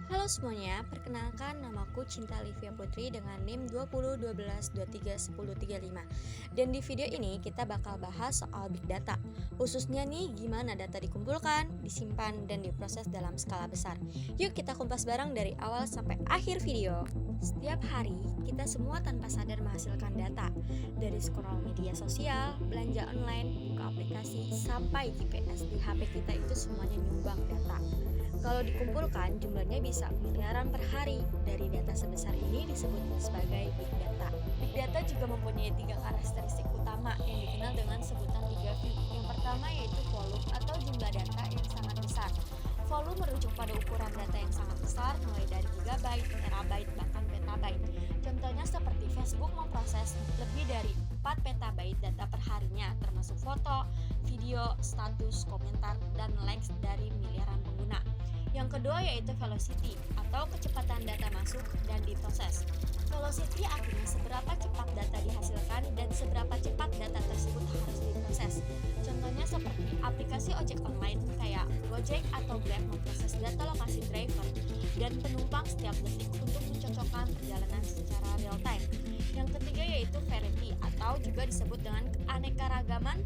Halo semuanya, perkenalkan namaku Cinta Livia Putri dengan NIM 2012231035. Dan di video ini kita bakal bahas soal big data. Khususnya nih gimana data dikumpulkan, disimpan, dan diproses dalam skala besar. Yuk kita kumpas bareng dari awal sampai akhir video. Setiap hari, kita semua tanpa sadar menghasilkan data. Dari scroll media sosial, belanja online, buka aplikasi, sampai GPS di HP kita itu semuanya nyumbang data. Kalau dikumpulkan, jumlahnya bisa miliaran per hari. Dari data sebesar ini disebut sebagai big data. Big data juga mempunyai 3 karakteristik utama yang dikenal dengan sebutan 3V. Yang pertama yaitu volume atau jumlah data yang sangat besar. Volume merujuk pada ukuran data yang sangat besar, mulai dari gigabyte, terabyte, bahkan petabyte. Contohnya seperti Facebook memproses lebih dari 4 petabyte data per harinya, termasuk foto, video, status, komentar, dan likes dari miliaran pengguna. Yang kedua yaitu velocity atau kecepatan data masuk dan diproses. Velocity artinya seberapa cepat data dihasilkan dan seberapa cepat data tersebut harus diproses. Contohnya seperti aplikasi ojek online kayak Gojek atau Grab memproses data lokasi driver dan penumpang setiap detik untuk mencocokkan perjalanan secara real time. Yang ketiga yaitu variety atau juga disebut dengan keanekaragaman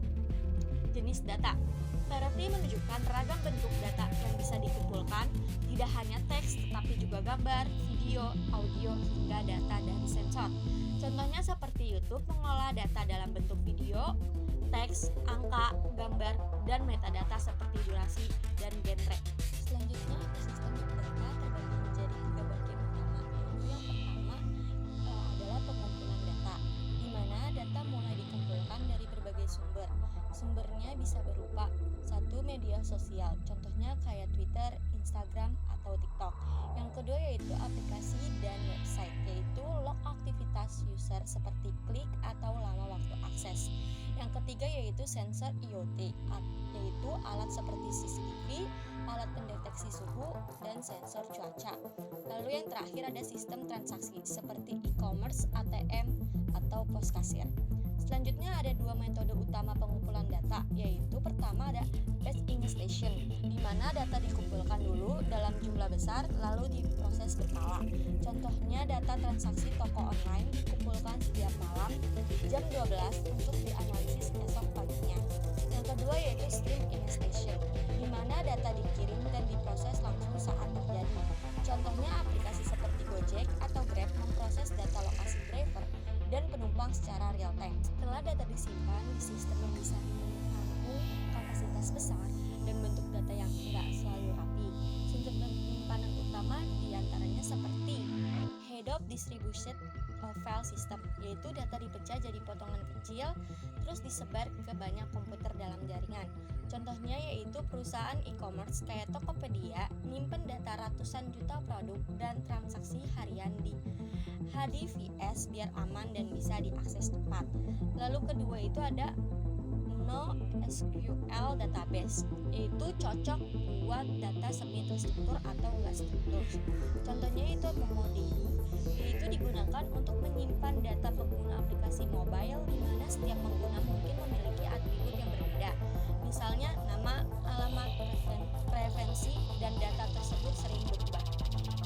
jenis data. Variety menunjukkan ragam bentuk data yang bisa dikumpulkan, tidak hanya teks tetapi juga gambar, video, audio, hingga data dari sensor. Contohnya seperti YouTube mengolah data dalam bentuk video, teks, angka, gambar, dan metadata seperti durasi dan genre. Selanjutnya, sistem big data terbagi menjadi 3 bagian utama. Yang pertama adalah pengumpulan data, di mana data mulai dikumpulkan dari berbagai sumber. Sumbernya bisa berupa satu media sosial, contohnya kayak Twitter, Instagram, atau TikTok. Yang kedua yaitu aplikasi dan website, yaitu log aktivitas user seperti klik atau lama waktu akses. Yang ketiga yaitu sensor IoT, yaitu alat seperti CCTV, alat pendeteksi suhu, dan sensor cuaca. Lalu yang terakhir ada sistem transaksi seperti e-commerce, ATM, atau pos kasir. Selanjutnya ada 2 metode utama pengumpulan data, yaitu pertama ada batch ingestion, di mana data dikumpulkan dulu dalam jumlah besar lalu diproses berkala. Contohnya data transaksi toko online dikumpulkan setiap malam jam 12 untuk dianalisis esok paginya. Yang kedua yaitu stream ingestion, di mana data dikirim dan diproses langsung saat terjadi. Contohnya aplikasi seperti Gojek atau Grab memproses data lokasi driver dan penumpang secara real time. Setelah data disimpan di sistem yang bisa menampung kapasitas besar dan bentuk data yang tidak selalu rapi. Sumber penyimpanan utama diantaranya seperti head of distribution file system, yaitu data dipecah jadi potongan kecil terus disebar ke banyak komputer dalam jaringan. Contohnya yaitu perusahaan e-commerce kayak Tokopedia nyimpen data ratusan juta produk dan transaksi harian di HDVS biar aman dan bisa diakses cepat. Lalu kedua itu ada NoSQL database, yaitu cocok buat data semi terstruktur atau enggak struktur. Contohnya itu MongoDB, yaitu digunakan untuk menyimpan data pengguna aplikasi mobile di mana setiap pengguna mungkin memiliki atribut yang berbeda. Misalnya nama, alamat, preferensi, dan data tersebut sering berubah.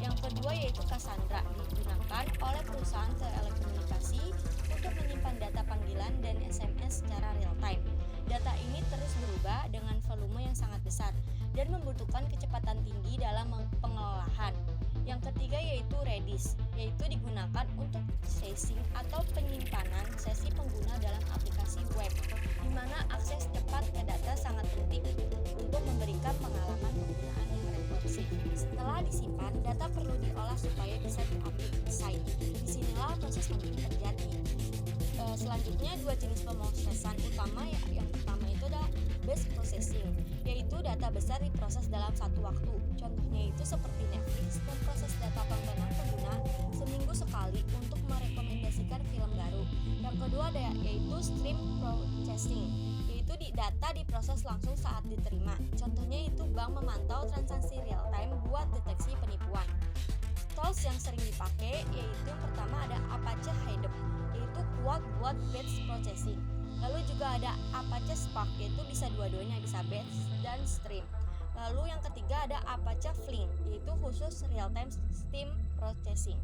Yang kedua yaitu Cassandra, digunakan oleh perusahaan telekomunikasi untuk menyimpan data panggilan dan SMS secara real time. Data ini terus berubah dengan volume yang sangat besar dan membutuhkan kecepatan tinggi dalam pengelolaan. Yang ketiga yaitu Redis, yaitu digunakan untuk tracing atau penyimpanan sesi pengguna dalam aplikasi web, di mana akses cepat ke data sangat penting untuk memberikan pengalaman penggunaan yang responsif. Setelah disimpan, data perlu diolah supaya bisa diupdate insight. Disinilah proses penting terjadi. Selanjutnya 2 jenis pemrosesan utama, yang pertama itu adalah batch processing, yaitu data besar diproses dalam satu waktu. Contohnya itu seperti Netflix memproses data tontonan pengguna seminggu sekali untuk merekomendasikan film baru. Yang kedua ada yaitu stream processing, yaitu data diproses langsung saat diterima. Contohnya itu bank memantau transaksi real time buat deteksi penipuan. Tools yang sering dipakai yaitu yang pertama ada Apache Hadoop, yaitu kuat buat batch processing. Lalu juga ada Apache Spark, yaitu bisa dua-duanya, bisa batch dan stream. Lalu yang ketiga ada Apache Flink, yaitu khusus berbasis real-time stream processing.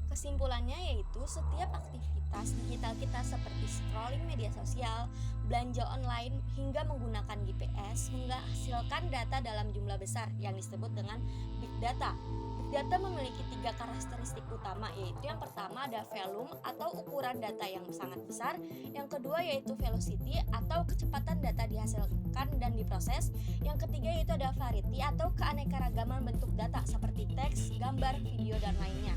Kesimpulannya yaitu setiap aktivitas digital kita seperti scrolling media sosial, belanja online, hingga menggunakan GPS menghasilkan data dalam jumlah besar yang disebut dengan big data. Big data memiliki 3 karakteristik utama, yaitu yang pertama ada volume atau ukuran data yang sangat besar, yang kedua yaitu velocity atau kecepatan data dihasilkan dan diproses, yang ketiga yaitu ada variety atau keanekaragaman bentuk data seperti teks, gambar, video, dan lainnya.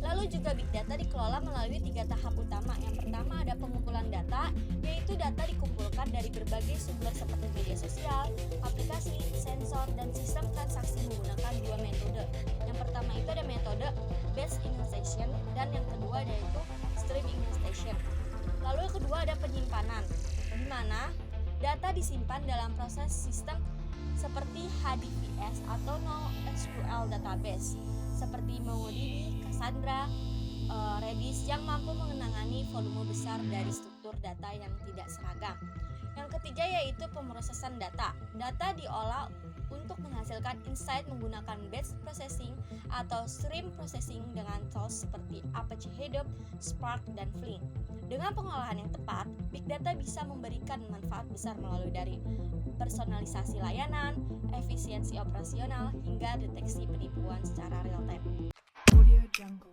Lalu juga big data dikelola melalui 3 tahap utama. Yang pertama ada pengumpulan data, yaitu data dikumpulkan dari berbagai sumber seperti media sosial, aplikasi, sensor, dan sistem transaksi menggunakan 2 metode. Yang pertama itu ada metode batch inggestation dan yang kedua yaitu stream inggestation. Lalu yang kedua ada penyimpanan, di mana data disimpan dalam proses sistem seperti HDFS atau NoSQL database seperti MongoDB, Cassandra, Redis yang mampu mengenangani volume besar dari struktur data yang tidak seragam. Yang ketiga yaitu pemrosesan data. Data diolah untuk menghasilkan insight menggunakan batch processing atau stream processing dengan tools seperti Apache Hadoop, Spark, dan Flink. Dengan pengolahan yang tepat, big data bisa memberikan manfaat besar melalui dari personalisasi layanan, efisiensi operasional, hingga deteksi penipuan secara real time. Audio Jungle.